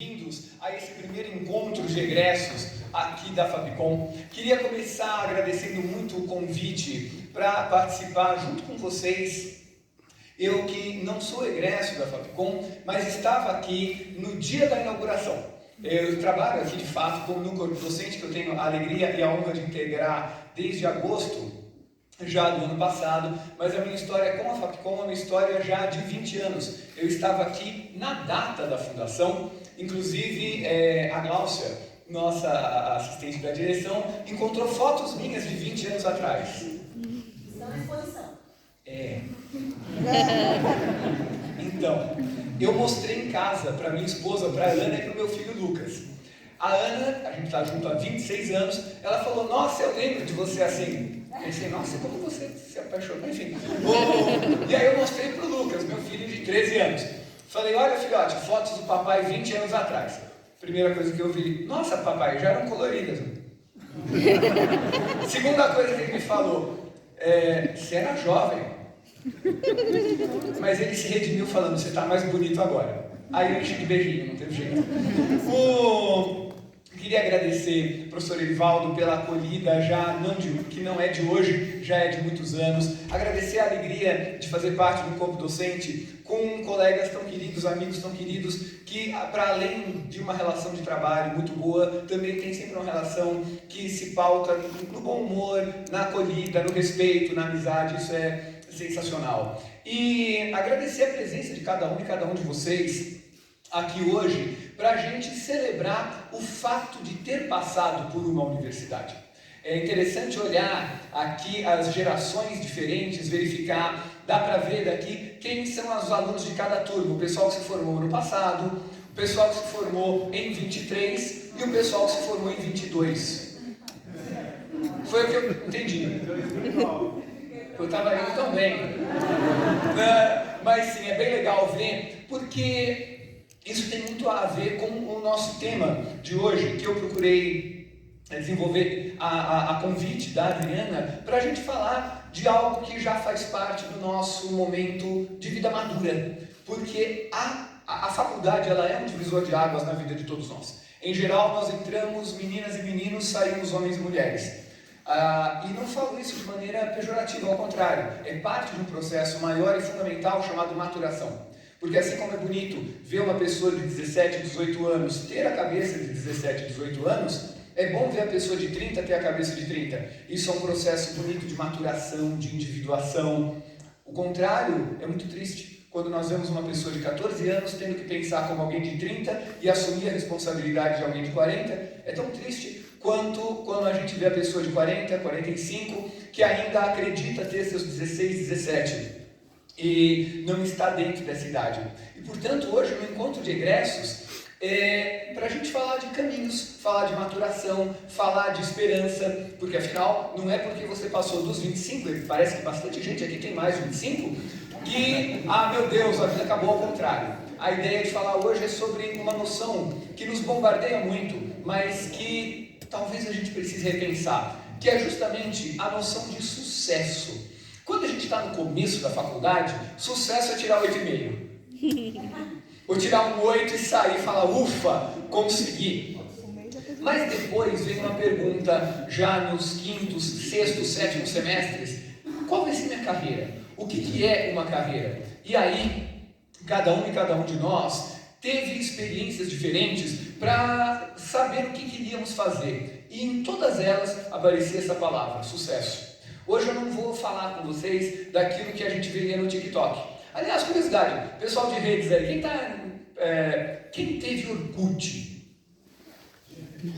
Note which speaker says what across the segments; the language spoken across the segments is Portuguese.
Speaker 1: Bem-vindos a esse primeiro encontro de egressos aqui da Fabcom. Queria começar agradecendo muito o convite para participar junto com vocês. Eu que não sou egresso da Fabcom, mas estava aqui no dia da inauguração. Eu trabalho aqui de fato no corpo docente, que eu tenho a alegria e a honra de integrar desde agosto já do ano passado, mas a minha história com a Fabcom é uma história já de 20 anos. Eu estava aqui na data da fundação, inclusive a Gláucia, nossa assistente da direção, encontrou fotos minhas de 20 anos atrás.
Speaker 2: Estão na exposição.
Speaker 1: Então, eu mostrei em casa para minha esposa, para a Ana e para o meu filho Lucas. A Ana, a gente está junto há 26 anos, ela falou: nossa, eu lembro de você assim. Eu pensei: nossa, como você se apaixonou, enfim. E aí eu mostrei para o Lucas, meu filho de 13 anos. Falei: olha, filhote, fotos do papai 20 anos atrás. Primeira coisa que eu vi: nossa, papai, já eram coloridas. Segunda coisa que ele me falou: você era jovem. Mas ele se redimiu falando: você está mais bonito agora. Aí eu enchi de beijinho, não teve jeito. Queria agradecer ao professor Erivaldo pela acolhida, que não é de hoje, já é de muitos anos. Agradecer a alegria de fazer parte do corpo docente com colegas tão queridos, amigos tão queridos, que para além de uma relação de trabalho muito boa, também tem sempre uma relação que se pauta no bom humor, na acolhida, no respeito, na amizade. Isso é sensacional. E agradecer a presença de cada um e cada um de vocês aqui hoje, para a gente celebrar o fato de ter passado por uma universidade. É interessante olhar aqui as gerações diferentes, verificar, dá para ver daqui quem são os alunos de cada turma, o pessoal que se formou no passado, o pessoal que se formou em 23 e o pessoal que se formou em 22. Foi o que eu entendi. Eu estava indo tão bem. Mas sim, é bem legal ver, porque isso tem muito a ver com o nosso tema de hoje, que eu procurei desenvolver a convite da Adriana, para a gente falar de algo que já faz parte do nosso momento de vida madura, porque a faculdade ela é um divisor de águas na vida de todos nós. Em geral, nós entramos meninas e meninos, saímos homens e mulheres. E não falo isso de maneira pejorativa, ao contrário, é parte de um processo maior e fundamental chamado maturação. Porque assim como é bonito ver uma pessoa de 17, 18 anos ter a cabeça de 17, 18 anos, é bom ver a pessoa de 30 ter a cabeça de 30. Isso é um processo bonito de maturação, de individuação. O contrário é muito triste. Quando nós vemos uma pessoa de 14 anos tendo que pensar como alguém de 30 e assumir a responsabilidade de alguém de 40, é tão triste quanto quando a gente vê a pessoa de 40, 45, que ainda acredita ter seus 16, 17. E não está dentro dessa idade. E, portanto, hoje, no encontro de egressos, para a gente falar de caminhos, falar de maturação, falar de esperança, porque, afinal, não é porque você passou dos 25, parece que bastante gente aqui tem mais de 25, que, meu Deus, a vida acabou ao contrário. A ideia de falar hoje é sobre uma noção que nos bombardeia muito, mas que talvez a gente precise repensar, que é justamente a noção de sucesso. Quando a gente está no começo da faculdade, sucesso é tirar 8,5. Ou tirar um 8 e sair e falar: ufa, consegui. Mas depois vem uma pergunta, já nos quintos, sextos, sétimos semestres: qual vai ser minha carreira? O que é uma carreira? E aí, cada um e cada um de nós teve experiências diferentes para saber o que queríamos fazer. E em todas elas aparecia essa palavra: sucesso. Hoje eu não vou falar com vocês daquilo que a gente vê no TikTok. Aliás, curiosidade, pessoal de redes aí, quem teve Orkut?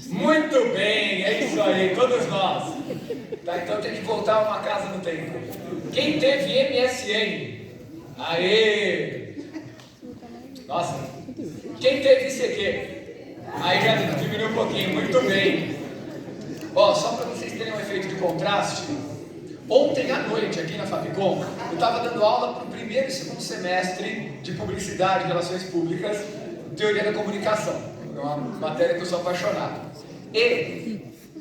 Speaker 1: Muito bem, é isso aí, todos nós. Tá, então tem que voltar uma casa no tempo. Quem teve MSN? Aê! Nossa, quem teve ICQ? Aí já diminuiu um pouquinho, muito bem. Só para vocês terem um efeito de contraste, ontem à noite, aqui na Fabcom, eu estava dando aula para o primeiro e segundo semestre de Publicidade e Relações Públicas, Teoria da Comunicação. É uma matéria que eu sou apaixonado. E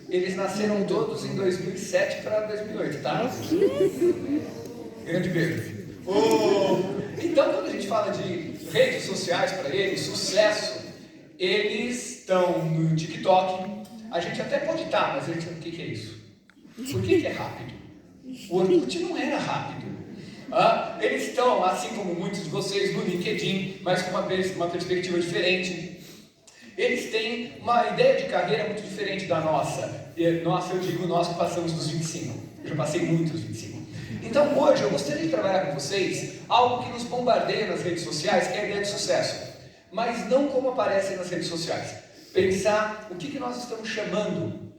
Speaker 1: eles nasceram todos em 2007 para 2008, tá? Grande beijo. Então, quando a gente fala de redes sociais para eles, sucesso, eles estão no TikTok. A gente até pode estar, mas eles, o que é isso? Por que é rápido? O Orkut não era rápido. Eles estão, assim como muitos de vocês, no LinkedIn, mas com uma perspectiva diferente. Eles têm uma ideia de carreira muito diferente da nossa. Nossa, eu digo nós que passamos dos 25. Eu já passei muito dos 25. Então hoje eu gostaria de trabalhar com vocês algo que nos bombardeia nas redes sociais, que é a ideia de sucesso. Mas não como aparece nas redes sociais. Pensar o que nós estamos chamando.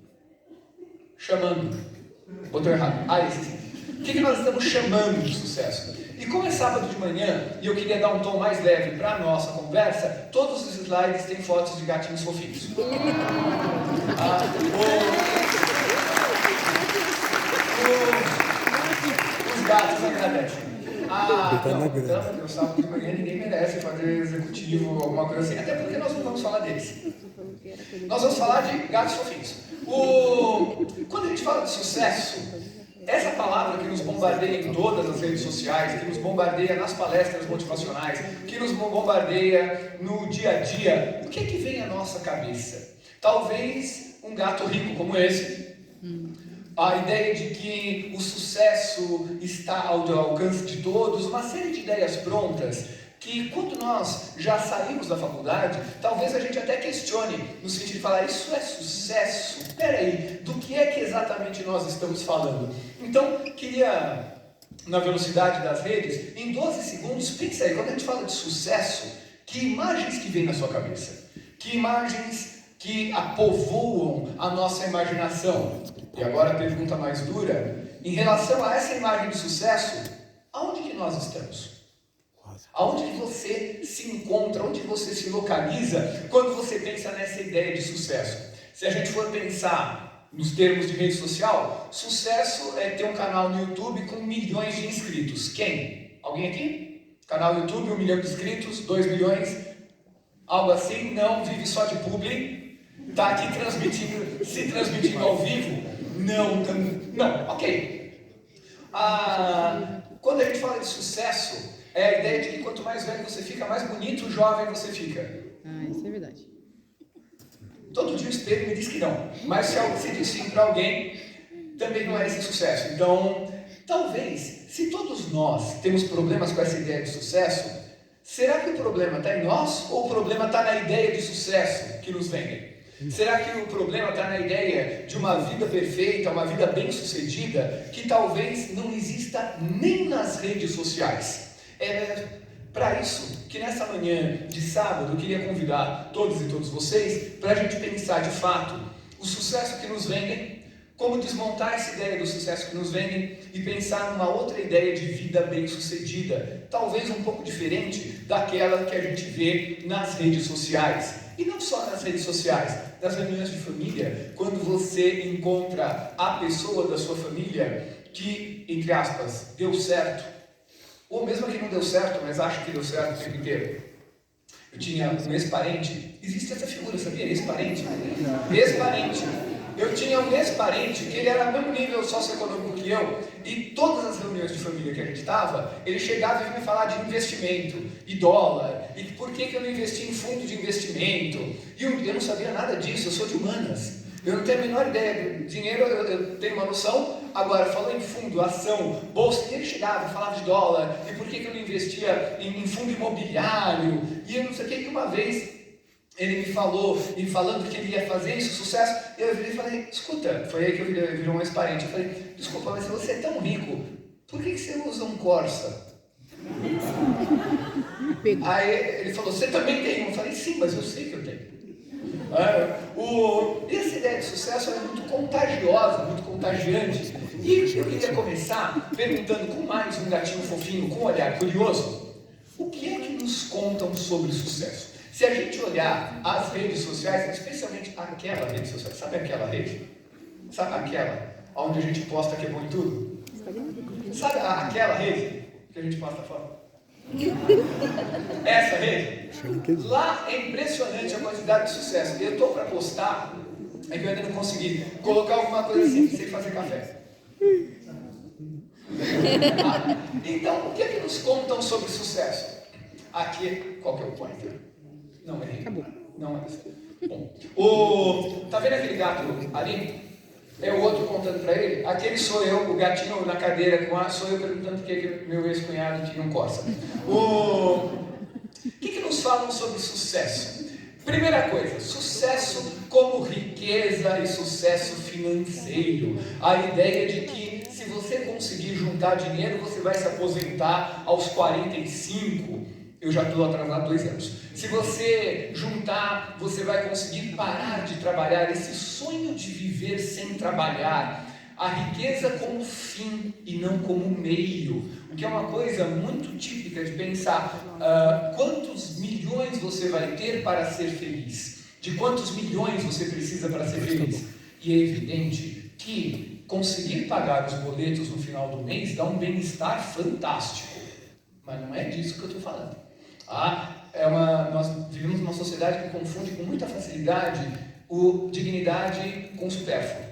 Speaker 1: Botou errado. Esse sim. O que nós estamos chamando de sucesso? E como é sábado de manhã, e eu queria dar um tom mais leve para a nossa conversa, todos os slides têm fotos de gatinhos fofinhos. Os gatos agradecem. Não, sábado de manhã ninguém merece fazer executivo, alguma coisa assim, até porque nós não vamos falar deles. Nós vamos falar de gatos fofinhos. Quando a gente fala de sucesso, essa palavra que nos bombardeia em todas as redes sociais, que nos bombardeia nas palestras motivacionais, que nos bombardeia no dia a dia, o que é que vem à nossa cabeça? Talvez um gato rico como esse, a ideia de que o sucesso está ao alcance de todos, uma série de ideias prontas, que quando nós já saímos da faculdade, talvez a gente até questione, no sentido de falar, isso é sucesso? Espera aí, do que é que exatamente nós estamos falando? Então, queria, na velocidade das redes, em 12 segundos, pensa aí, quando a gente fala de sucesso, que imagens que vêm na sua cabeça? Que imagens que apovoam a nossa imaginação? E agora a pergunta mais dura, em relação a essa imagem de sucesso, aonde que nós estamos? Aonde que você se encontra, onde você se localiza quando você pensa nessa ideia de sucesso? Se a gente for pensar nos termos de rede social, sucesso é ter um canal no YouTube com milhões de inscritos. Quem? Alguém aqui? Canal YouTube, 1 milhão de inscritos, 2 milhões, algo assim, não vive só de publi, está aqui se transmitindo ao vivo? Não, ok. Quando a gente fala de sucesso, é a ideia de que quanto mais velho você fica, mais bonito, jovem você fica.
Speaker 3: Isso é verdade.
Speaker 1: Todo dia o espelho me diz que não. Mas se você diz sim para alguém, também não é esse sucesso. Então, talvez, se todos nós temos problemas com essa ideia de sucesso, será que o problema está em nós ou o problema está na ideia de sucesso que nos vendem? Será que o problema está na ideia de uma vida perfeita, uma vida bem-sucedida, que talvez não exista nem nas redes sociais? É para isso que nessa manhã de sábado eu queria convidar todos e todas vocês para a gente pensar de fato o sucesso que nos vendem, como desmontar essa ideia do sucesso que nos vendem e pensar numa outra ideia de vida bem-sucedida, talvez um pouco diferente daquela que a gente vê nas redes sociais. E não só nas redes sociais, nas reuniões de família, quando você encontra a pessoa da sua família que, entre aspas, deu certo, ou mesmo que não deu certo, mas acha que deu certo o tempo inteiro. Eu tinha um ex-parente, existe essa figura, sabia? Ex-parente. Ex-parente. Eu tinha um ex-parente que ele era no mesmo nível socioeconômico que eu, e todas as reuniões de família que a gente estava, ele chegava e vinha me falar de investimento, e dólar, e por que eu não investi em fundo de investimento, e eu não sabia nada disso, eu sou de humanas. Eu não tenho a menor ideia do dinheiro, eu tenho uma noção. Agora, falou em fundo, ação, bolsa, e ele chegava, falava de dólar, e por que eu não investia em fundo imobiliário, e eu não sei o que, e uma vez ele me falou, e falando que ele ia fazer isso, sucesso, eu virei e falei, escuta, foi aí que eu virou um ex-parente, eu falei, desculpa, mas se você é tão rico, por que você usa um Corsa? Aí ele falou, você também tem um? Eu falei, sim, mas eu sei que eu tenho. Essa ideia de sucesso é muito contagiosa, muito contagiante. E eu queria começar perguntando com mais um gatinho fofinho, com um olhar curioso, o que é que nos contam sobre sucesso? Se a gente olhar as redes sociais, especialmente aquela rede social, sabe aquela rede? Sabe aquela onde a gente posta que é bom em tudo? Sabe aquela rede que a gente posta foto? Essa rede? Lá é impressionante a quantidade de sucesso. Eu estou para postar, é que eu ainda não consegui colocar alguma coisa assim, sem fazer café. Então, o que é que nos contam sobre sucesso? Aqui, qual que é o pointer? Não, errei.
Speaker 3: Acabou.
Speaker 1: Não é assim. Bom, tá vendo aquele gato ali? É o outro contando para ele. Aquele sou eu, o gatinho na cadeira sou eu perguntando por que meu ex-cunhado tinha um Corsa. O que nos falam sobre sucesso? Primeira coisa, sucesso como riqueza e sucesso financeiro. A ideia de que se você conseguir juntar dinheiro, você vai se aposentar aos 45. Eu já estou atrasado 2 anos. Se você juntar, você vai conseguir parar de trabalhar. Esse sonho de viver sem trabalhar. A riqueza como fim e não como meio. O que é uma coisa muito típica de pensar quantos milhões você vai ter para ser feliz. De quantos milhões você precisa para ser feliz. E é evidente que conseguir pagar os boletos no final do mês dá um bem-estar fantástico. Mas não é disso que eu estou falando. Nós vivemos numa sociedade que confunde com muita facilidade dignidade com supérfluo.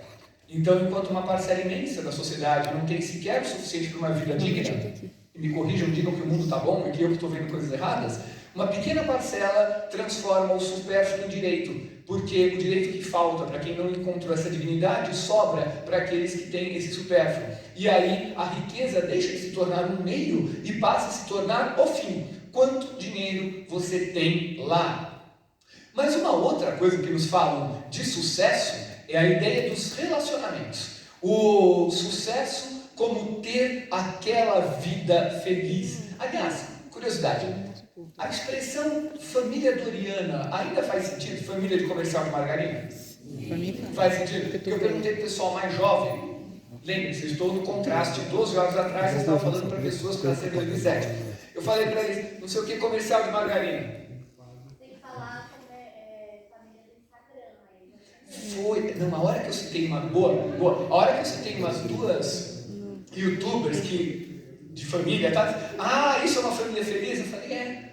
Speaker 1: Então, enquanto uma parcela imensa da sociedade não tem sequer o suficiente para uma vida digna, e me corrijam, digam que o mundo está bom e que eu estou vendo coisas erradas, uma pequena parcela transforma o supérfluo em direito, porque o direito que falta para quem não encontrou essa dignidade sobra para aqueles que têm esse supérfluo. E aí a riqueza deixa de se tornar um meio e passa a se tornar o fim. Quanto dinheiro você tem lá? Mas uma outra coisa que nos falam de sucesso é a ideia dos relacionamentos. O sucesso como ter aquela vida feliz. Aliás, curiosidade, a expressão família doriana ainda faz sentido? Família de comercial de margarina? Faz sentido? Porque eu perguntei para o pessoal mais jovem. Lembre-se, eu estou no contraste. 12 horas atrás eu estava falando para pessoas que nasceram em 2007. Eu falei para eles, não sei o que, comercial de margarina.
Speaker 2: Tem que falar sobre família do Instagram.
Speaker 1: Foi, não, a hora que eu citei uma boa, a hora que eu citei umas 2 youtubers de família, tá? Isso é uma família feliz? Eu falei, é.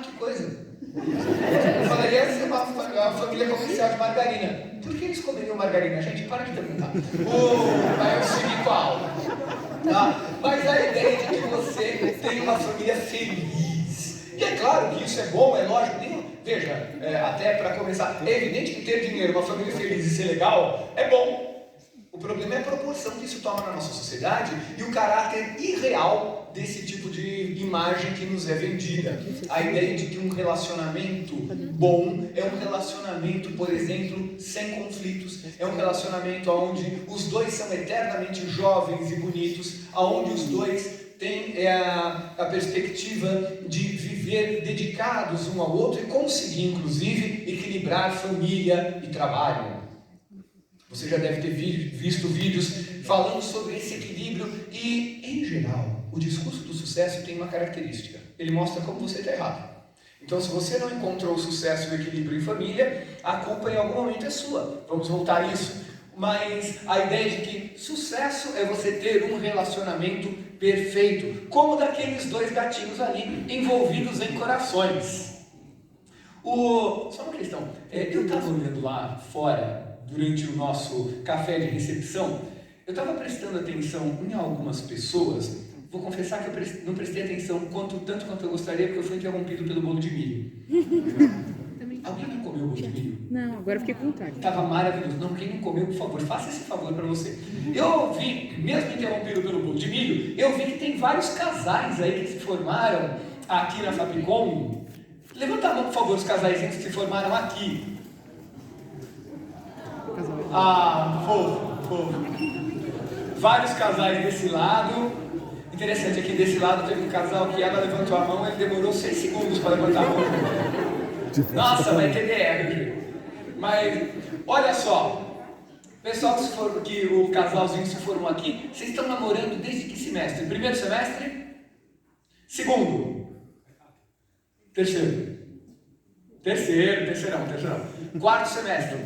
Speaker 1: Que coisa. Eu falei, essa é uma família comercial de margarina. Por que eles comeriam margarina? Gente, para de perguntar. Aí eu segui com a aula. Mas a ideia de que você tem uma família feliz. E é claro que isso é bom, é lógico. Veja, até para começar, é evidente que ter dinheiro, uma família feliz e ser legal é bom. O problema é a proporção que isso toma na nossa sociedade e o caráter irreal desse tipo de imagem que nos é vendida. A ideia de que um relacionamento bom é um relacionamento, por exemplo, sem conflitos. É um relacionamento onde os dois são eternamente jovens e bonitos, onde os dois têm a perspectiva de viver dedicados um ao outro e conseguir, inclusive, equilibrar família e trabalho. Você já deve ter visto vídeos falando sobre esse equilíbrio e, em geral, o discurso do sucesso tem uma característica. Ele mostra como você está errado. Então, se você não encontrou o sucesso e o equilíbrio em família, a culpa em algum momento é sua. Vamos voltar a isso. Mas a ideia de que sucesso é você ter um relacionamento perfeito, como daqueles 2 gatinhos ali envolvidos em corações. Só uma questão, eu estava olhando lá fora, durante o nosso café de recepção, eu estava prestando atenção em algumas pessoas. Vou confessar que eu não prestei atenção tanto quanto eu gostaria, porque eu fui interrompido pelo bolo de milho. Alguém não comeu o bolo de milho?
Speaker 3: Não, agora eu fiquei com vontade.
Speaker 1: Estava maravilhoso. Não, quem não comeu, por favor, faça esse favor para você. Eu vi, mesmo interrompido pelo bolo de milho, eu vi que tem vários casais aí que se formaram aqui na Fapcom. Levanta a mão, por favor, os casaizinhos que se formaram aqui. Fofo. Vários casais desse lado. Interessante, aqui desse lado teve um casal que ela levantou a mão, ele demorou 6 segundos para levantar a mão. Nossa, vai ter DR. Mas, olha só, pessoal que o casalzinho se formou aqui, vocês estão namorando desde que semestre? Primeiro semestre? Segundo? Terceiro? Terceirão. Quarto semestre?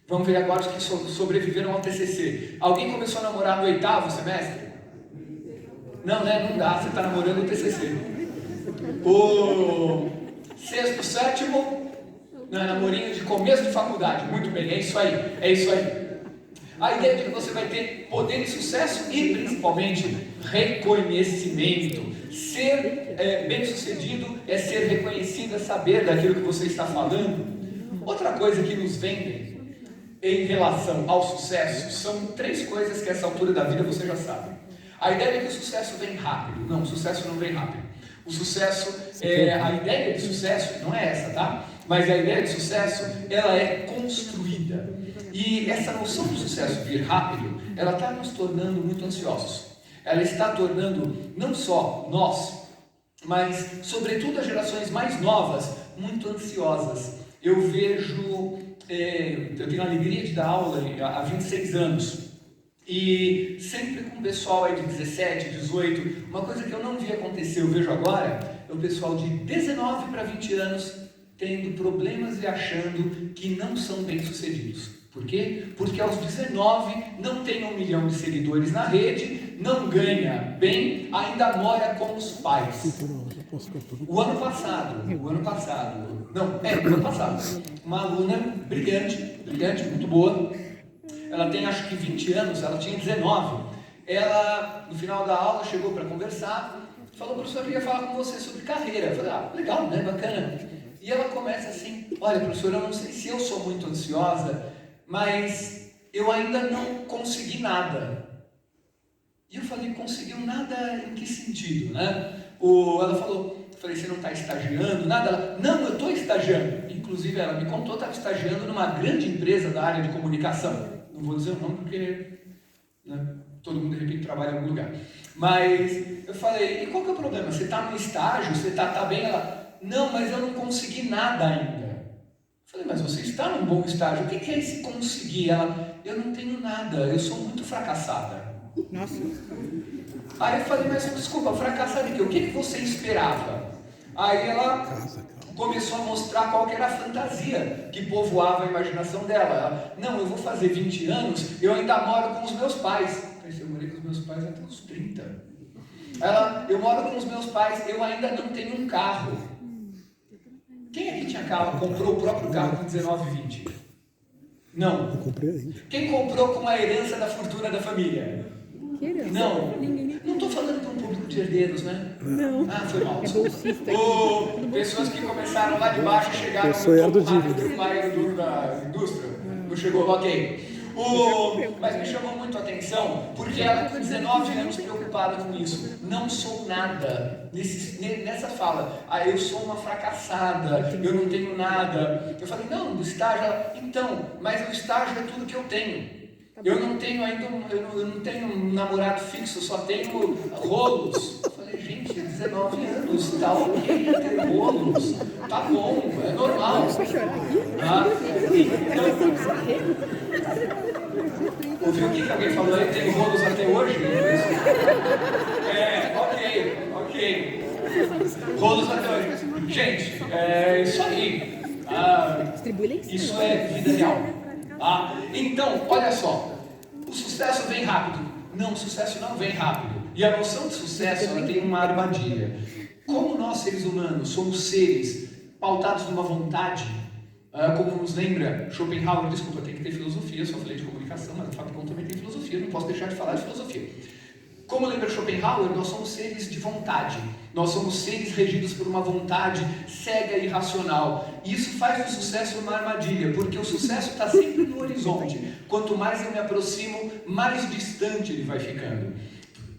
Speaker 1: Vamos ver agora os que sobreviveram ao TCC. Alguém começou a namorar no 8º semestre? Não, né? Não dá, você está namorando o TCC. O 6º, 7º, namorinho de começo de faculdade. Muito bem, é isso aí. A ideia de que você vai ter poder e sucesso e, principalmente, reconhecimento. Ser bem-sucedido é ser reconhecido, é saber daquilo que você está falando. Outra coisa que nos vendem em relação ao sucesso são 3 coisas que a essa altura da vida você já sabe. A ideia é que o sucesso vem rápido. Não, o sucesso não vem rápido. O sucesso, a ideia de sucesso não é essa, tá? Mas a ideia de sucesso, ela é construída. E essa noção de sucesso vir rápido, ela está nos tornando muito ansiosos. Ela está tornando não só nós, mas sobretudo as gerações mais novas, muito ansiosas. Eu vejo, eu tenho a alegria de dar aula há 26 anos. E sempre com o pessoal aí de 17, 18, uma coisa que eu não vi acontecer, eu vejo agora, é o pessoal de 19 para 20 anos tendo problemas e achando que não são bem-sucedidos. Por quê? Porque aos 19 não tem 1 milhão de seguidores na rede, não ganha bem, ainda mora com os pais. O ano passado, uma aluna brilhante, muito boa, ela tem acho que 20 anos, ela tinha 19, ela no final da aula chegou para conversar, falou: professor, eu queria falar com você sobre carreira. Eu falei: legal, né, bacana. E ela começa assim: olha, professor, eu não sei se eu sou muito ansiosa, mas eu ainda não consegui nada. E eu falei: conseguiu nada em que sentido, né? Ela falou, eu falei: você não está estagiando, nada? Ela: não, eu estou estagiando. Inclusive ela me contou, estava estagiando numa grande empresa da área de comunicação. Não vou dizer o nome porque, né, todo mundo de repente trabalha em algum lugar. Mas eu falei: e qual que é o problema? Você está no estágio? Você está bem? Ela: não, mas eu não consegui nada ainda. Eu falei: mas você está num bom estágio, o que é esse conseguir? Ela: eu não tenho nada, eu sou muito fracassada.
Speaker 3: Nossa.
Speaker 1: Aí eu falei: mas desculpa, fracassada de quê? O que você esperava? Aí ela começou a mostrar qual que era a fantasia que povoava a imaginação dela. Ela: não, eu vou fazer 20 anos, eu ainda moro com os meus pais. Eu morei com os meus pais até uns 30. Ela: eu moro com os meus pais, eu ainda não tenho um carro. Quem aqui tinha carro, comprou o próprio carro com 19 e 20? Não.
Speaker 4: Eu comprei ainda.
Speaker 1: Quem comprou com a herança da fortuna da família? Não. Não estou falando para um público de herdeiros, né?
Speaker 3: Não.
Speaker 1: Ah, foi mal.
Speaker 3: É bolsista.
Speaker 1: Ou pessoas que começaram lá de baixo e chegaram
Speaker 4: Pessoa
Speaker 1: no topo
Speaker 4: herdo
Speaker 1: rápido,
Speaker 4: dívida.
Speaker 1: o pai era o dono da indústria. Não chegou, ok. Mas me chamou muito a atenção, porque ela com 19 anos preocupada com isso. Não sou nada. Nessa fala: eu sou uma fracassada, eu não tenho nada. Eu falei: não, no estágio. Ela: então, mas o estágio é tudo que eu tenho. Eu não tenho ainda, eu não tenho um namorado fixo, só tenho rolos. Eu falei: gente, 19 anos, tá ok ter rolos, tá bom, é normal. Tá? Ouviu o que alguém falou aí? Tem rolos até hoje? Ok. Rolos até hoje. Gente, é isso aí. Isso é vida real. Então, olha só. O sucesso vem rápido. Não, o sucesso não vem rápido. E a noção de sucesso, ela tem uma armadilha. Como nós, seres humanos, somos seres pautados numa vontade, como nos lembra Schopenhauer, desculpa, tem que ter filosofia, eu só falei de comunicação, mas o Fabicon também tem filosofia, não posso deixar de falar de filosofia. Como lembra Schopenhauer, nós somos seres de vontade, nós somos seres regidos por uma vontade cega e irracional. E isso faz do sucesso uma armadilha, porque o sucesso está sempre no horizonte. Quanto mais eu me aproximo, mais distante ele vai ficando.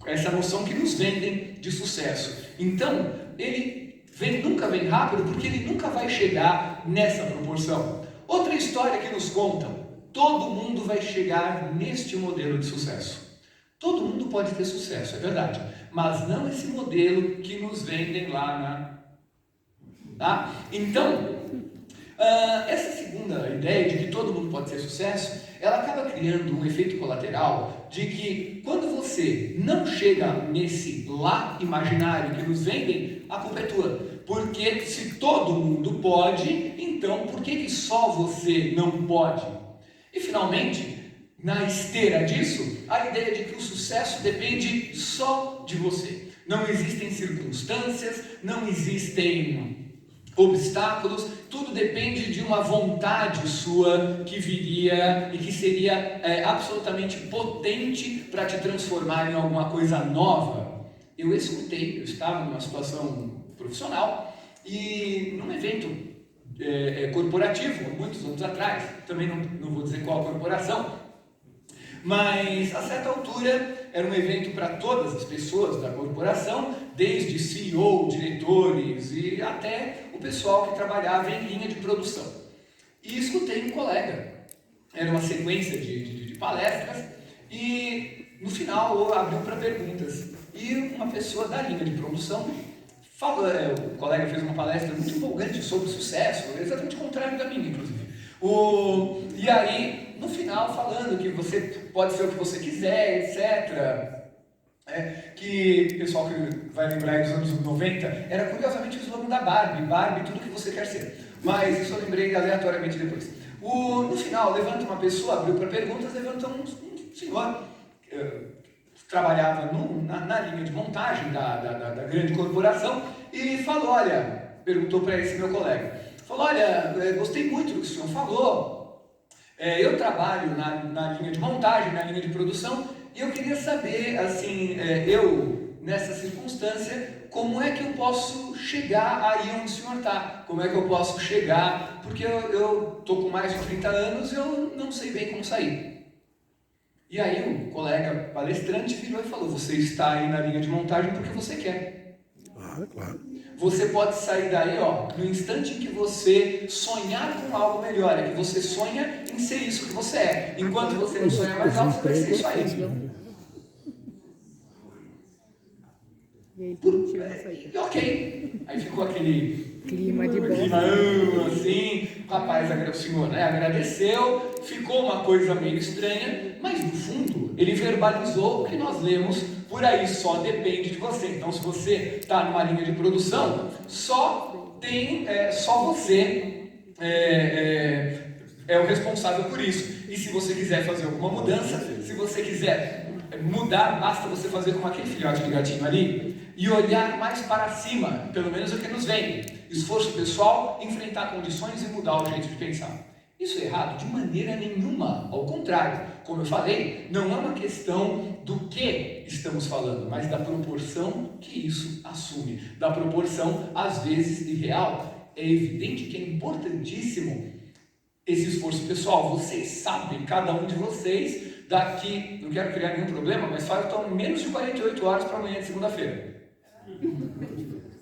Speaker 1: Essa noção que nos vendem de sucesso. Então, ele nunca vem rápido, porque ele nunca vai chegar nessa proporção. Outra história que nos contam: todo mundo vai chegar neste modelo de sucesso. Todo mundo pode ter sucesso, é verdade, mas não esse modelo que nos vendem lá Tá? Então, essa segunda ideia de que todo mundo pode ter sucesso, ela acaba criando um efeito colateral de que quando você não chega nesse lá imaginário que nos vendem, a culpa é tua. Porque se todo mundo pode, então por que só você não pode? E finalmente, na esteira disso, a ideia de que o sucesso depende só de você. Não existem circunstâncias, não existem obstáculos, tudo depende de uma vontade sua que viria e que seria absolutamente potente para te transformar em alguma coisa nova. Eu escutei, eu estava numa situação profissional e num evento corporativo, muitos anos atrás, também não vou dizer qual corporação, mas a certa altura era um evento para todas as pessoas da corporação, desde CEO, diretores e até o pessoal que trabalhava em linha de produção. E escutei um colega, era uma sequência de palestras, e no final abriu para perguntas. E uma pessoa da linha de produção falou, o colega fez uma palestra muito empolgante sobre sucesso, exatamente o contrário da minha, inclusive. E aí, no final, falando que você pode ser o que você quiser, etc. Que o pessoal que vai lembrar dos anos 90, era curiosamente o slogan da Barbie, tudo que você quer ser. Mas isso eu lembrei aleatoriamente depois. No final, levanta uma pessoa, abriu para perguntas, levanta um senhor trabalhava na linha de montagem da grande corporação e falou, perguntou para esse meu colega, falou, gostei muito do que o senhor falou, eu trabalho na linha de montagem, na linha de produção, e eu queria saber, assim, nessa circunstância, como é que eu posso chegar aí onde o senhor está? Como é que eu posso chegar? Porque eu estou com mais de 30 anos e eu não sei bem como sair. E aí o colega palestrante virou e falou, você está aí na linha de montagem porque você quer.
Speaker 3: Claro.
Speaker 1: Você pode sair daí, no instante em que você sonhar com algo melhor, é que você sonha em ser isso que você é. Enquanto você não sonha mais alto, você vai ser isso aí. Ok. Aí ficou aquele
Speaker 4: clima de
Speaker 1: climão, assim, rapaz, o senhor agradeceu, ficou uma coisa meio estranha, mas no fundo ele verbalizou o que nós lemos por aí, só depende de você. Então, se você está numa linha de produção, só você é o responsável por isso. E se você quiser fazer alguma mudança, se você quiser mudar, basta você fazer como aquele filhote de gatinho ali e olhar mais para cima, pelo menos o que nos vem. Esforço pessoal, enfrentar condições e mudar o jeito de pensar. Isso é errado de maneira nenhuma, ao contrário. Como eu falei, não é uma questão do que estamos falando, mas da proporção que isso assume, da proporção, às vezes, irreal. É evidente que é importantíssimo esse esforço pessoal. Vocês sabem, cada um de vocês, daqui, não quero criar nenhum problema, mas faltam menos de 48 horas para amanhã de segunda-feira.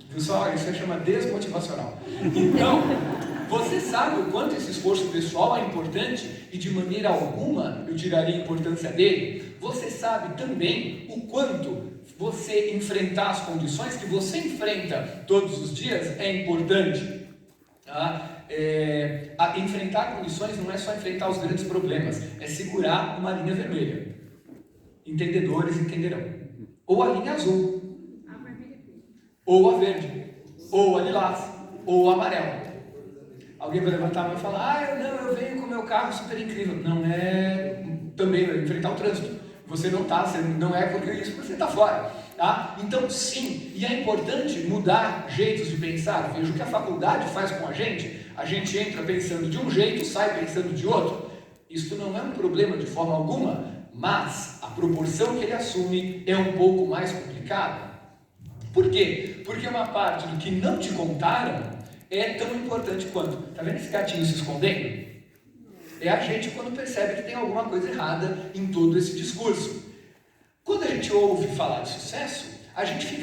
Speaker 1: Viu só? Isso se chama desmotivacional. Então, você sabe o quanto esse esforço pessoal é importante e de maneira alguma eu tiraria a importância dele. Você sabe também o quanto você enfrentar as condições que você enfrenta todos os dias é importante. Enfrentar condições não é só enfrentar os grandes problemas, é segurar uma linha vermelha. Entendedores entenderão. Ou a linha azul, ou a verde, ou a lilás, ou a amarela. Alguém vai levantar a mão e falar, eu venho com o meu carro super incrível. Não é também enfrentar o trânsito. Você não é porque isso você está fora. Tá? Então sim, e é importante mudar jeitos de pensar. Veja o que a faculdade faz com a gente entra pensando de um jeito, sai pensando de outro. Isso não é um problema de forma alguma, mas a proporção que ele assume é um pouco mais complicada. Por quê? Porque uma parte do que não te contaram é tão importante quanto. Tá vendo esse gatinho se escondendo? É a gente quando percebe que tem alguma coisa errada em todo esse discurso. Quando a gente ouve falar de sucesso, a gente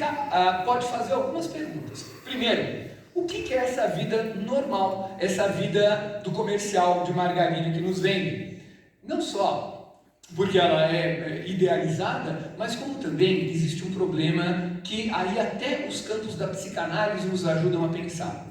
Speaker 1: pode fazer algumas perguntas. Primeiro, o que é essa vida normal, essa vida do comercial de margarina que nos vende? Não só porque ela é idealizada, mas como também existe um problema que aí até os campos da psicanálise nos ajudam a pensar.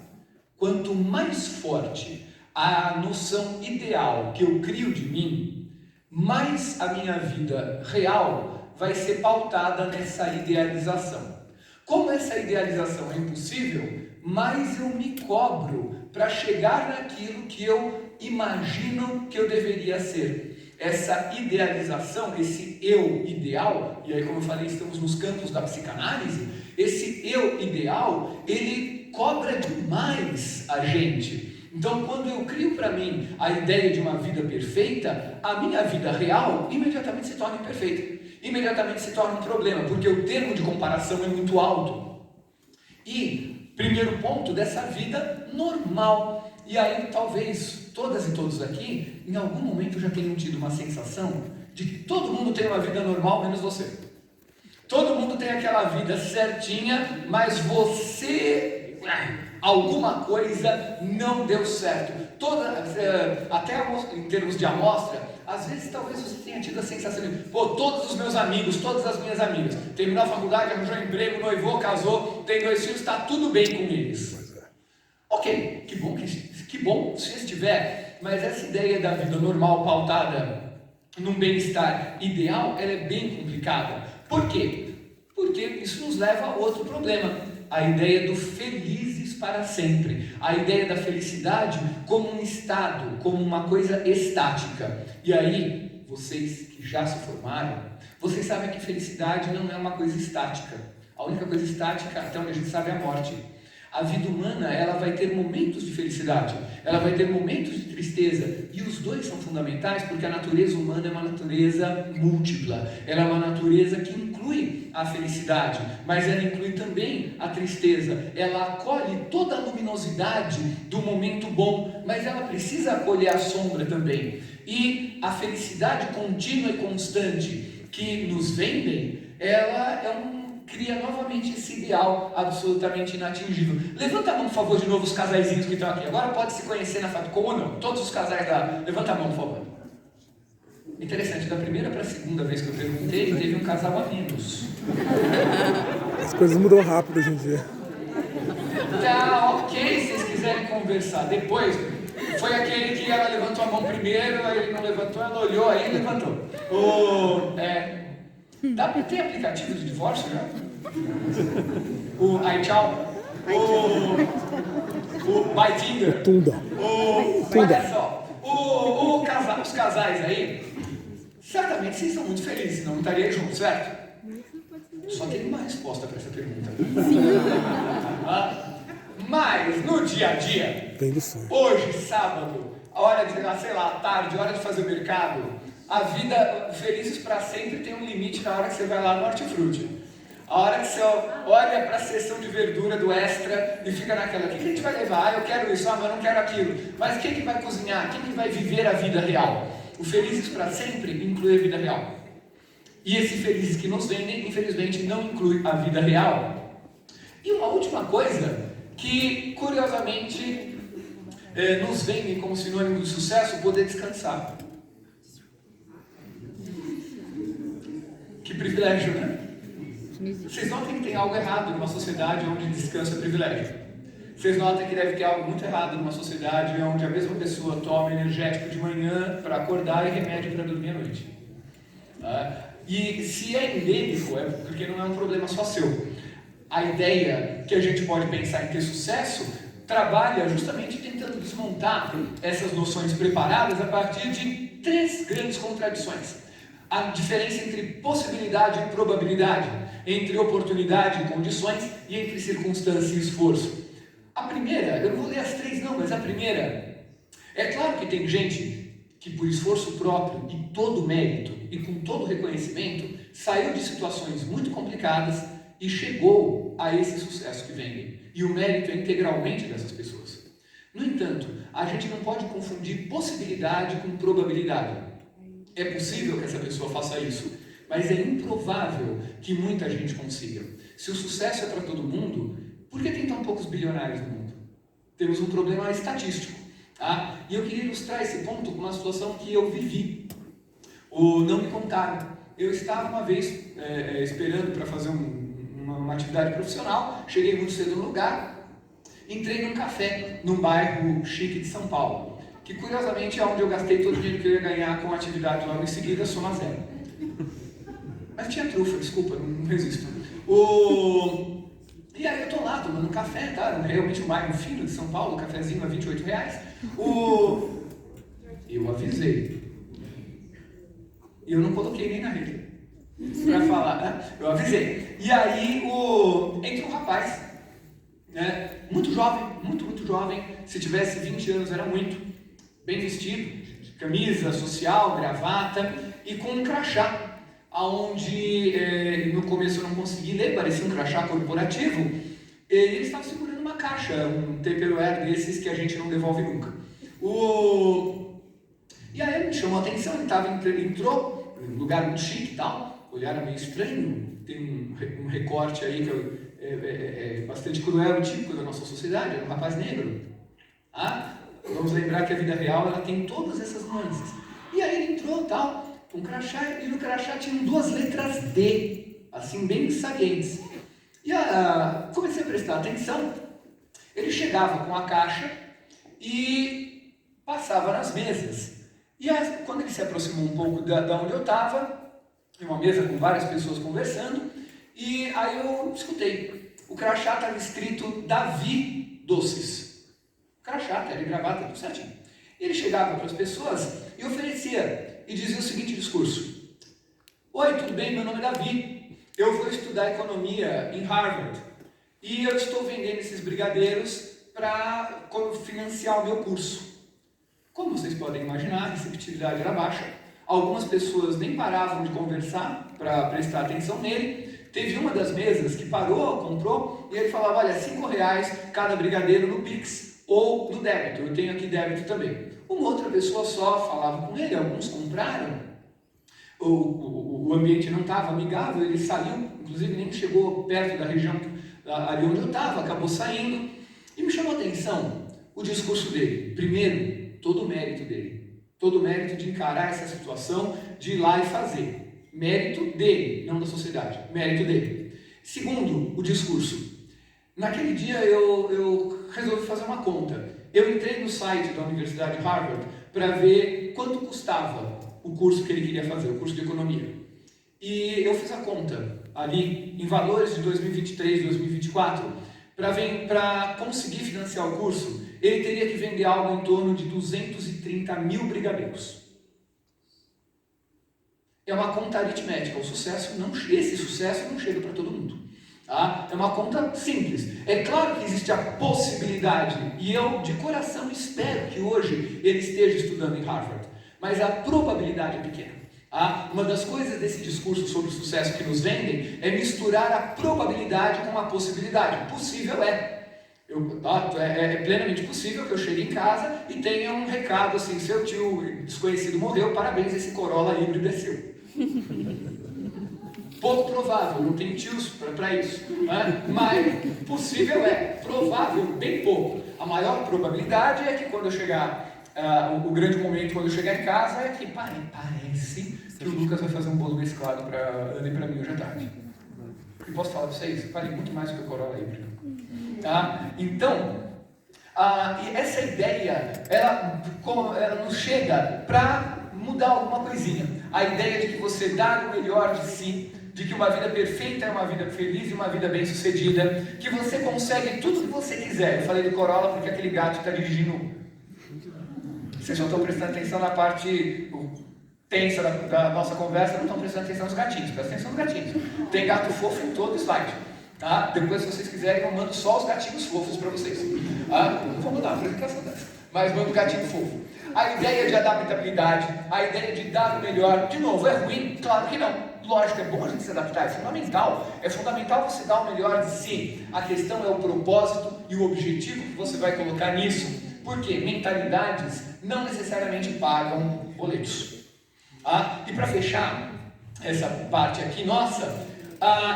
Speaker 1: Quanto mais forte a noção ideal que eu crio de mim, mais a minha vida real vai ser pautada nessa idealização. Como essa idealização é impossível, mais eu me cobro para chegar naquilo que eu imagino que eu deveria ser. essa idealização, esse eu ideal, e aí como eu falei, estamos nos campos da psicanálise, esse eu ideal, ele cobra demais a gente. Então quando eu crio para mim a ideia de uma vida perfeita, a minha vida real imediatamente se torna imperfeita, imediatamente se torna um problema, porque o termo de comparação é muito alto. E primeiro ponto dessa vida normal, e aí talvez todas e todos aqui, em algum momento já tenham tido uma sensação de que todo mundo tem uma vida normal, menos você. Todo mundo tem aquela vida certinha, mas você, alguma coisa não deu certo. Até em termos de amostra, às vezes talvez você tenha tido a sensação de, pô, todos os meus amigos, todas as minhas amigas, terminou a faculdade, arranjou um emprego, noivou, casou, tem 2 filhos, está tudo bem com eles. Ok, que bom se estiver, mas essa ideia da vida normal pautada num bem-estar ideal, ela é bem complicada. Por quê? Porque isso nos leva a outro problema, a ideia do felizes para sempre, a ideia da felicidade como um estado, como uma coisa estática. E aí, vocês que já se formaram, vocês sabem que felicidade não é uma coisa estática. A única coisa estática, até onde a gente sabe, é a morte. A vida humana, ela vai ter momentos de felicidade, ela vai ter momentos de tristeza, e os dois são fundamentais porque a natureza humana é uma natureza múltipla, ela é uma natureza que inclui a felicidade, mas ela inclui também a tristeza, ela acolhe toda a luminosidade do momento bom, mas ela precisa acolher a sombra também, e a felicidade contínua e constante que nos vendem, ela cria novamente esse ideal absolutamente inatingível. Levanta a mão, por favor, de novo os casaizinhos que estão aqui. Agora pode se conhecer na Fapcom ou não? Todos os casais lá. Levanta a mão, por favor. Interessante, da primeira para a segunda vez que eu perguntei, teve um casal a menos.
Speaker 3: As coisas mudam rápido hoje em dia.
Speaker 1: Tá, ok, se vocês quiserem conversar. Depois, foi aquele que ela levantou a mão primeiro, aí ele não levantou, ela olhou, aí levantou. Tem aplicativo de divórcio já? O iChao? O By Tinder?
Speaker 3: Tunda.
Speaker 1: Olha só, os casais aí, certamente vocês são muito felizes, senão não estariam juntos, certo? Só tem uma resposta para essa pergunta. Mas no dia a dia, hoje, sábado, a hora de, sei lá, à tarde, a hora de fazer o mercado, a vida felizes para sempre tem um limite na hora que você vai lá no Hortifruti. A hora que você olha para a seção de verdura do Extra e fica naquela, o que a gente vai levar? Eu quero isso, mas eu não quero aquilo. Mas quem que vai cozinhar? Quem que vai viver a vida real? O felizes para sempre inclui a vida real. E esse felizes que nos vendem, infelizmente, não inclui a vida real. E uma última coisa que, curiosamente, nos vendem como sinônimo de sucesso, o poder descansar. Que privilégio, né? Vocês notam que tem algo errado numa sociedade onde descanso é privilégio. Vocês notam que deve ter algo muito errado numa sociedade onde a mesma pessoa toma energético de manhã para acordar e remédio para dormir à noite. E se é endêmico, é porque não é um problema só seu. A ideia que a gente pode pensar em ter sucesso trabalha justamente tentando desmontar essas noções preparadas a partir de 3 grandes contradições. A diferença entre possibilidade e probabilidade, entre oportunidade e condições e entre circunstância e esforço. A primeira, eu não vou ler as 3 não, mas a primeira, é claro que tem gente que por esforço próprio e todo mérito e com todo reconhecimento saiu de situações muito complicadas e chegou a esse sucesso que vendem. E o mérito é integralmente dessas pessoas. No entanto, a gente não pode confundir possibilidade com probabilidade. É possível que essa pessoa faça isso, mas é improvável que muita gente consiga. Se o sucesso é para todo mundo, por que tem tão poucos bilionários no mundo? Temos um problema estatístico. Tá? E eu queria ilustrar esse ponto com uma situação que eu vivi. Não me contaram. Eu estava uma vez esperando para fazer uma atividade profissional, cheguei muito cedo no lugar, entrei num café, num bairro chique de São Paulo, que curiosamente é onde eu gastei todo o dinheiro que eu ia ganhar com a atividade logo em seguida, soma zero. Mas tinha trufa, desculpa, não resisto. E aí eu tô lá tomando um café, tá? Realmente um bairro fino de São Paulo, um cafezinho a R$28. Eu avisei. E eu não coloquei nem na rede para falar, né? Eu avisei. E aí entra um rapaz, né? Muito jovem, muito jovem. Se tivesse 20 anos era muito. Bem vestido, camisa social, gravata e com um crachá, onde no começo eu não consegui ler, parecia um crachá corporativo. Ele estava segurando uma caixa, um Tupperware desses que a gente não devolve nunca. E aí me chamou a atenção, ele entrou num lugar muito chique e tal, olhar meio estranho, tem um recorte aí que é bastante cruel, típico da nossa sociedade, é um rapaz negro. Vamos lembrar que a vida real ela tem todas essas nuances. E aí ele entrou tal, com um crachá, e no crachá tinham 2 letras D, assim bem salientes. E comecei a prestar atenção. Ele chegava com a caixa e passava nas mesas. E quando ele se aproximou um pouco da onde eu estava, em uma mesa com várias pessoas conversando, e aí eu escutei. O crachá estava escrito Davi Doces. Crachá, tela e gravata, tudo certinho. Ele chegava para as pessoas e oferecia, e dizia o seguinte discurso: oi, tudo bem? Meu nome é Davi, eu vou estudar economia em Harvard, e eu estou vendendo esses brigadeiros para financiar o meu curso. Como vocês podem imaginar, a receptividade era baixa, algumas pessoas nem paravam de conversar para prestar atenção nele. Teve uma das mesas que parou, comprou, e ele falava, olha, R$5 cada brigadeiro no Pix, ou no débito, eu tenho aqui débito também. Uma outra pessoa só falava com ele, alguns compraram, o ambiente não estava amigável, ele saiu, inclusive nem chegou perto da região ali onde eu estava, acabou saindo, e me chamou a atenção o discurso dele. Primeiro, todo o mérito dele, todo o mérito de encarar essa situação, de ir lá e fazer. Mérito dele, não da sociedade, mérito dele. Segundo, o discurso. Naquele dia eu resolvi fazer uma conta. Eu entrei no site da Universidade de Harvard para ver quanto custava o curso que ele queria fazer, o curso de economia. E eu fiz a conta ali em valores de 2023, 2024, para conseguir financiar o curso, ele teria que vender algo em torno de 230 mil brigadeiros. É uma conta aritmética, esse sucesso não chega para todo mundo. É uma conta simples. É claro que existe a possibilidade, e eu de coração espero que hoje ele esteja estudando em Harvard, mas a probabilidade é pequena. Uma das coisas desse discurso sobre o sucesso que nos vendem é misturar a probabilidade com a possibilidade. Possível é plenamente possível que eu chegue em casa e tenha um recado assim, seu tio desconhecido morreu, parabéns, esse Corolla híbrido é seu. Pouco provável, não tem tios para isso, né? Mas possível provável, bem pouco. A maior probabilidade é que quando eu chegar, o grande momento quando eu chegar em casa é que parece que o Lucas vai fazer um bolo mesclado para Ana e para mim hoje à tarde. E posso falar para vocês? Vale muito mais do que o Corolla híbrido. Então, e essa ideia, ela nos chega para mudar alguma coisinha. A ideia de que você dá o melhor de si, de que uma vida perfeita é uma vida feliz e uma vida bem sucedida, que você consegue tudo o que você quiser. Eu falei do Corolla porque aquele gato está dirigindo. Vocês já estão prestando atenção na parte tensa da nossa conversa, não estão prestando atenção nos gatinhos. Presta atenção nos gatinhos. Tem gato fofo em todo o slide. Depois, se vocês quiserem, eu mando só os gatinhos fofos para vocês. Não vou mandar uma apresentação dessa, mas mando gatinho fofo. A ideia de adaptabilidade, a ideia de dar o melhor, de novo, é ruim? Claro que não. Lógico, é bom a gente se adaptar, é fundamental você dar o melhor de si. A questão é o propósito e o objetivo que você vai colocar nisso, porque mentalidades não necessariamente pagam boletos. E para fechar essa parte aqui nossa,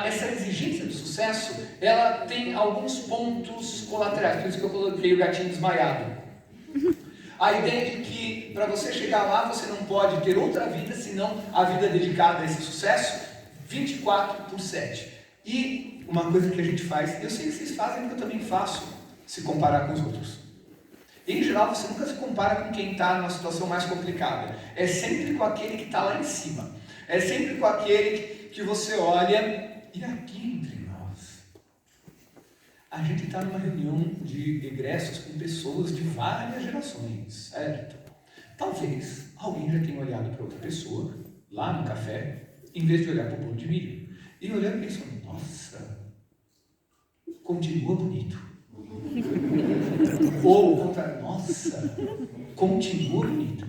Speaker 1: essa exigência do sucesso, ela tem alguns pontos colaterais, por isso que eu coloquei o gatinho desmaiado. A ideia de que para você chegar lá você não pode ter outra vida senão a vida dedicada a esse sucesso 24/7. E uma coisa que a gente faz, eu sei que vocês fazem, porque eu também faço, se comparar com os outros. Em geral você nunca se compara com quem está numa situação mais complicada. É sempre com aquele que está lá em cima. É sempre com aquele que você olha e aqui entre nós. A gente está numa reunião de egressos com pessoas de várias gerações, certo? Talvez alguém já tenha olhado para outra pessoa lá no café, em vez de olhar para o bolo de milho. E olhando e pensando, nossa, continua bonito. Ou o contrário, nossa, continua bonito.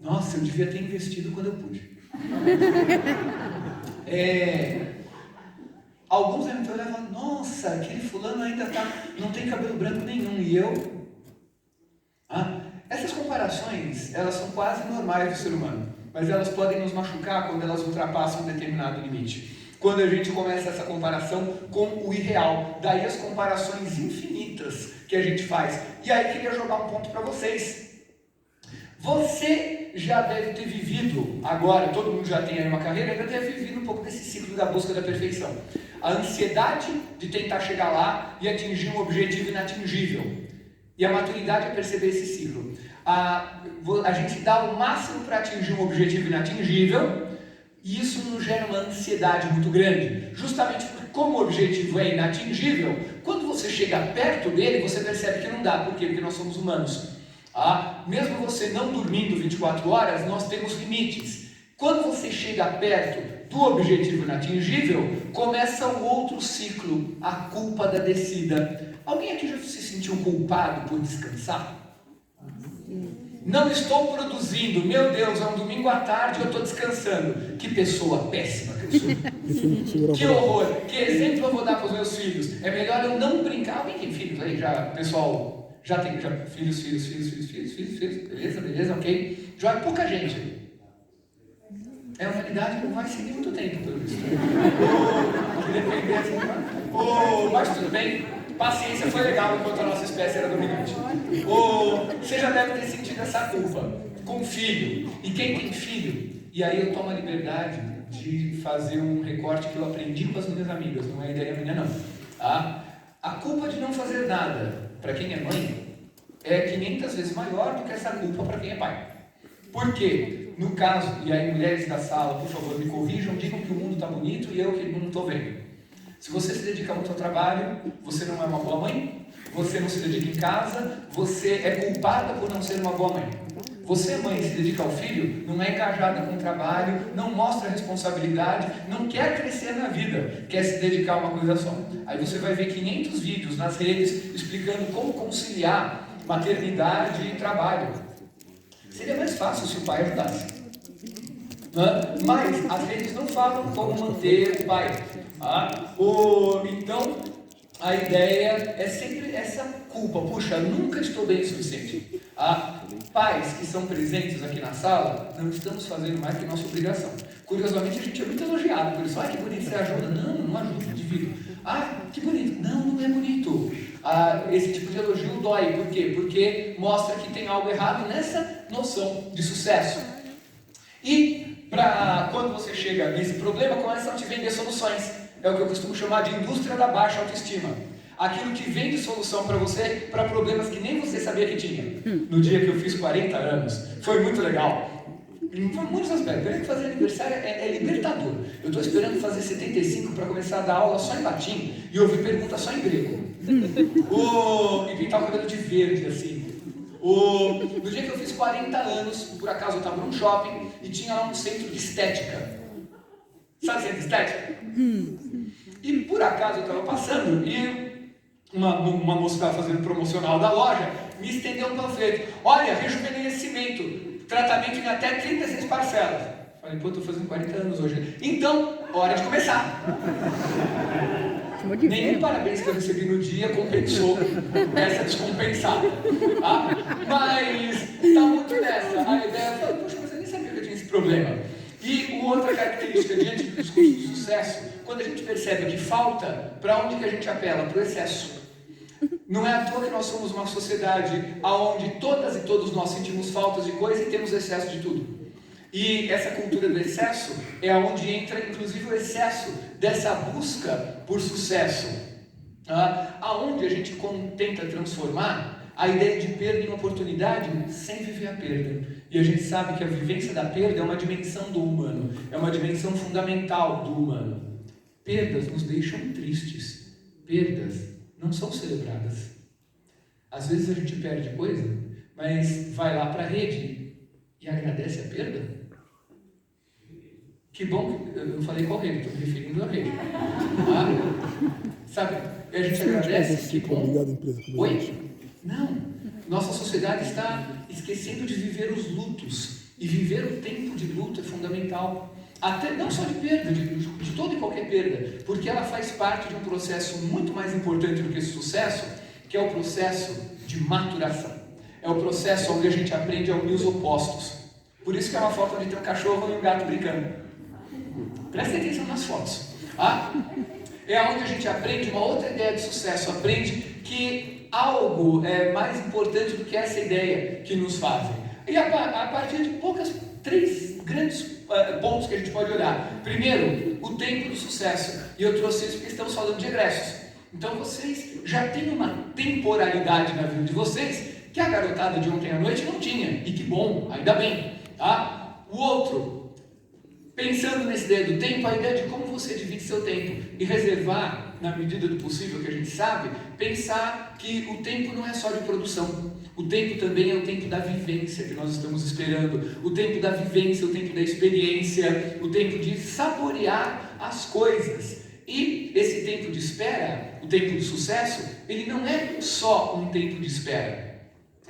Speaker 1: Nossa, eu devia ter investido quando eu pude. Alguns devem ter olhado e falar, nossa, aquele fulano ainda não tem cabelo branco nenhum, e eu? Essas comparações, elas são quase normais do ser humano, mas elas podem nos machucar quando elas ultrapassam um determinado limite. Quando a gente começa essa comparação com o irreal, daí as comparações infinitas que a gente faz. E aí queria jogar um ponto para vocês. Você já deve ter vivido, agora, todo mundo já tem aí uma carreira, ainda deve ter vivido um pouco desse ciclo da busca da perfeição. A ansiedade de tentar chegar lá e atingir um objetivo inatingível. E a maturidade é perceber esse ciclo. A gente dá o máximo para atingir um objetivo inatingível, e isso nos gera uma ansiedade muito grande. Justamente porque, como o objetivo é inatingível, quando você chega perto dele, você percebe que não dá. Por quê? Porque nós somos humanos. Mesmo você não dormindo 24 horas, nós temos limites. Quando você chega perto do objetivo inatingível, começa um outro ciclo, a culpa da descida. Alguém aqui já se sentiu culpado por descansar? Não estou produzindo, meu Deus, é um domingo à tarde e eu estou descansando. Que pessoa péssima que eu sou. Que horror, que exemplo eu vou dar para os meus filhos. É melhor eu não brincar. Alguém tem filhos aí? Pessoal, já tem filhos, beleza, ok? Já é pouca gente. É uma humanidade que não vai seguir muito tempo, pelo visto. Mas tudo bem. Paciência foi legal enquanto a nossa espécie era dominante. Você já deve ter sentido essa culpa com filho. E quem tem filho? E aí eu tomo a liberdade de fazer um recorte que eu aprendi com as minhas amigas. Não é ideia minha, não. A culpa de não fazer nada para quem é mãe é 500 vezes maior do que essa culpa para quem é pai. Por quê? No caso, e aí mulheres da sala, por favor, me corrijam, digam que o mundo está bonito e eu que não estou vendo. Se você se dedica muito ao trabalho, você não é uma boa mãe, você não se dedica em casa, você é culpada por não ser uma boa mãe. Você, mãe, se dedica ao filho, não é engajada com o trabalho, não mostra responsabilidade, não quer crescer na vida, quer se dedicar a uma coisa só. Aí você vai ver 500 vídeos nas redes explicando como conciliar maternidade e trabalho. Seria mais fácil se o pai ajudasse. Mas as redes não falam como manter o pai. Então, a ideia é sempre essa culpa. Puxa, nunca estou bem o suficiente. Pais que são presentes aqui na sala, não estamos fazendo mais que nossa obrigação. Curiosamente, a gente é muito elogiado por isso. Que bonito, você ajuda. Não ajuda, indivíduo. Que bonito. Não é bonito. Esse tipo de elogio dói. Por quê? Porque mostra que tem algo errado nessa noção de sucesso. E quando você chega nesse problema, começam a te vender soluções. É o que eu costumo chamar de indústria da baixa autoestima. Aquilo que vende solução para você, para problemas que nem você sabia que tinha. No dia que eu fiz 40 anos, foi muito legal. Em muitos aspectos. Eu que fazer aniversário é libertador. Eu estou esperando fazer 75 para começar a dar aula só em latim e ouvir perguntas só em grego. E pintar o cabelo de verde, assim. No dia que eu fiz 40 anos, por acaso eu estava num shopping e tinha lá um centro de estética. Sabe centro de estética? E por acaso eu estava passando e uma moça estava fazendo promocional da loja, me estendeu um panfleto. Olha, rejuvenescimento, tratamento em até 36 parcelas. Falei, estou fazendo 40 anos hoje. Então, hora de começar. Nem o parabéns que eu recebi no dia compensou essa descompensada. Mas está muito nessa. A ideia foi, poxa, mas eu nem sabia que eu tinha esse problema. E uma outra característica diante do discurso de sucesso, quando a gente percebe que falta, para onde que a gente apela? Para o excesso. Não é à toa que nós somos uma sociedade onde todas e todos nós sentimos faltas de coisa e temos excesso de tudo. E essa cultura do excesso é onde entra inclusive o excesso dessa busca por sucesso. Aonde a gente tenta transformar a ideia de perda em oportunidade sem viver a perda. E a gente sabe que a vivência da perda é uma dimensão do humano, é uma dimensão fundamental do humano. Perdas nos deixam tristes, perdas não são celebradas. Às vezes a gente perde coisa, mas vai lá para a rede e agradece a perda. Que bom que eu falei qual rede, estou me referindo à rede. Sabe, a gente agradece, que bom.
Speaker 3: Obrigado, empresa.
Speaker 1: Oi? Não, nossa sociedade está esquecendo de viver os lutos. E viver o tempo de luto é fundamental. Até, não só de perda, de toda e qualquer perda, porque ela faz parte de um processo muito mais importante do que esse sucesso, que é o processo de maturação. É o processo onde a gente aprende a unir os opostos. Por isso que é uma foto onde tem um cachorro e um gato brincando. Prestem atenção nas fotos. É onde a gente aprende uma outra ideia de sucesso, aprende que algo é mais importante do que essa ideia que nos fazem. E a partir de três grandes pontos que a gente pode olhar. Primeiro, o tempo do sucesso. E eu trouxe isso porque estamos falando de egressos. Então vocês já têm uma temporalidade na vida de vocês que a garotada de ontem à noite não tinha. E que bom, ainda bem. O outro, pensando nessa ideia do tempo, a ideia de como você divide seu tempo e reservar, na medida do possível que a gente sabe, pensar que o tempo não é só de produção. O tempo também é o tempo da vivência que nós estamos esperando. O tempo da vivência, o tempo da experiência, o tempo de saborear as coisas. E esse tempo de espera, o tempo de sucesso, ele não é só um tempo de espera.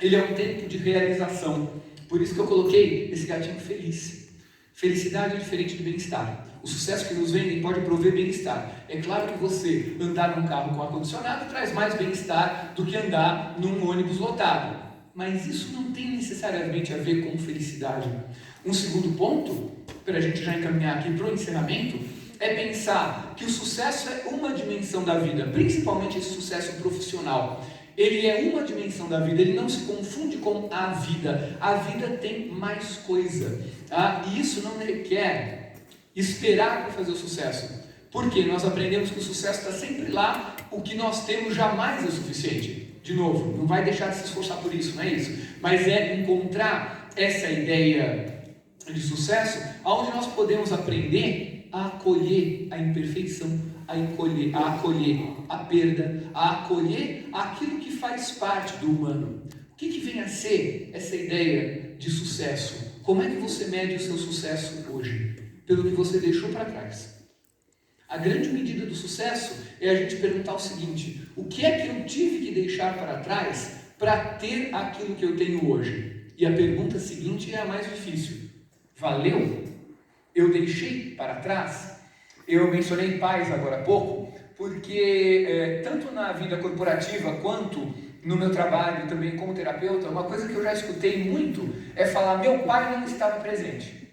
Speaker 1: Ele é um tempo de realização. Por isso que eu coloquei esse gatinho feliz. Felicidade é diferente de bem-estar. O sucesso que nos vendem pode prover bem-estar. É claro que você andar num carro com ar-condicionado traz mais bem-estar do que andar num ônibus lotado. Mas isso não tem necessariamente a ver com felicidade. Um segundo ponto, para a gente já encaminhar aqui para o encerramento, é pensar que o sucesso é uma dimensão da vida, principalmente esse sucesso profissional. Ele é uma dimensão da vida, ele não se confunde com a vida. A vida tem mais coisa. E isso não requer esperar para fazer o sucesso. Porque nós aprendemos que o sucesso está sempre lá, o que nós temos jamais é o suficiente. De novo, não vai deixar de se esforçar por isso, não é isso? Mas é encontrar essa ideia de sucesso, onde nós podemos aprender a acolher a imperfeição, a acolher a perda, a acolher aquilo que faz parte do humano. O que vem a ser essa ideia de sucesso? Como é que você mede o seu sucesso hoje? Pelo que você deixou para trás. A grande medida do sucesso é a gente perguntar o seguinte: o que é que eu tive que deixar para trás para ter aquilo que eu tenho hoje? E a pergunta seguinte é a mais difícil: valeu? Eu deixei para trás? Eu mencionei pais agora há pouco, porque tanto na vida corporativa quanto no meu trabalho também como terapeuta, uma coisa que eu já escutei muito é falar: meu pai não estava presente.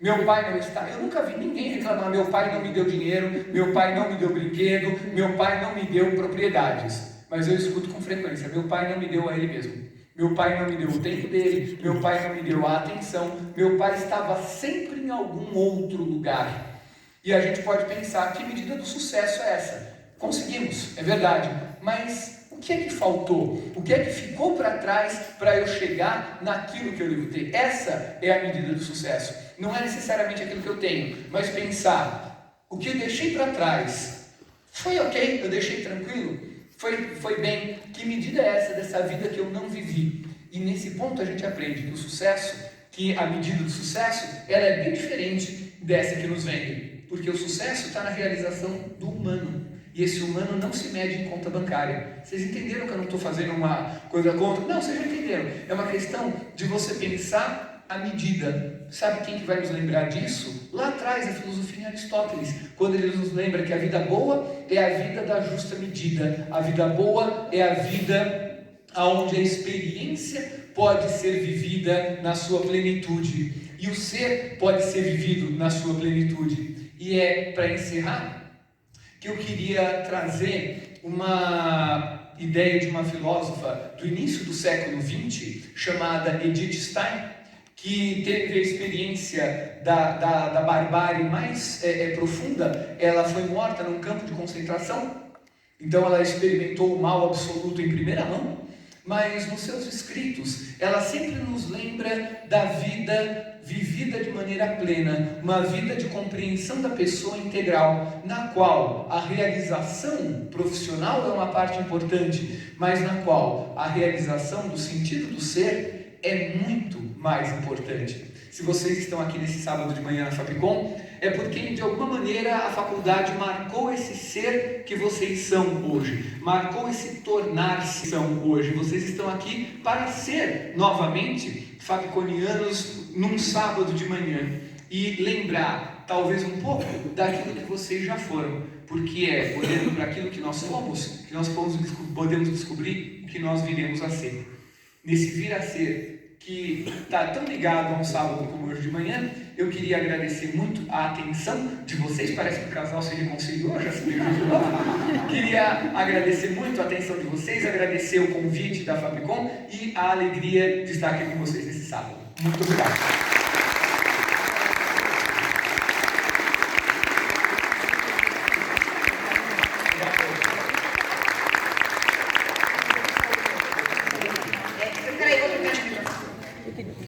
Speaker 1: Meu pai não está. Eu nunca vi ninguém reclamar: meu pai não me deu dinheiro, meu pai não me deu brinquedo, meu pai não me deu propriedades. Mas eu escuto com frequência: meu pai não me deu a ele mesmo. Meu pai não me deu o tempo dele, meu pai não me deu a atenção, meu pai estava sempre em algum outro lugar. E a gente pode pensar: que medida do sucesso é essa? Conseguimos, é verdade, mas o que é que faltou? O que é que ficou para trás para eu chegar naquilo que eu devo ter? Essa é a medida do sucesso. Não é necessariamente aquilo que eu tenho, mas pensar: o que eu deixei para trás foi ok? Eu deixei tranquilo? Foi bem? Que medida é essa dessa vida que eu não vivi? E nesse ponto a gente aprende que o sucesso, que a medida do sucesso, ela é bem diferente dessa que nos vendem. Porque o sucesso está na realização do humano. E esse humano não se mede em conta bancária. Vocês entenderam que eu não estou fazendo uma coisa contra? Não, vocês já entenderam. É uma questão de você pensar a medida. Sabe quem que vai nos lembrar disso? Lá atrás, a filosofia em Aristóteles, quando ele nos lembra que a vida boa é a vida da justa medida. A vida boa é a vida onde a experiência pode ser vivida na sua plenitude. E o ser pode ser vivido na sua plenitude. E é para encerrar que eu queria trazer uma ideia de uma filósofa do início do século XX, chamada Edith Stein, que teve a experiência da barbárie mais profunda. Ela foi morta num campo de concentração, então ela experimentou o mal absoluto em primeira mão, mas nos seus escritos ela sempre nos lembra da vida vivida de maneira plena, uma vida de compreensão da pessoa integral, na qual a realização profissional é uma parte importante, mas na qual a realização do sentido do ser é muito mais importante. Se vocês estão aqui nesse sábado de manhã na Fapcom, é porque de alguma maneira a faculdade marcou esse ser que vocês são hoje, marcou esse tornar-se são hoje. Vocês estão aqui para ser novamente fapconianos num sábado de manhã e lembrar talvez um pouco daquilo que vocês já foram, porque é olhando para aquilo que nós somos que nós podemos descobrir o que nós viremos a ser. Nesse vir a ser que está tão ligado a um sábado como hoje de manhã, eu queria agradecer muito a atenção de vocês. Parece que o casal se reconciliou, já se beijou de novo. Queria agradecer muito a atenção de vocês, agradecer o convite da Fapcom e a alegria de estar aqui com vocês nesse sábado. Muito obrigado.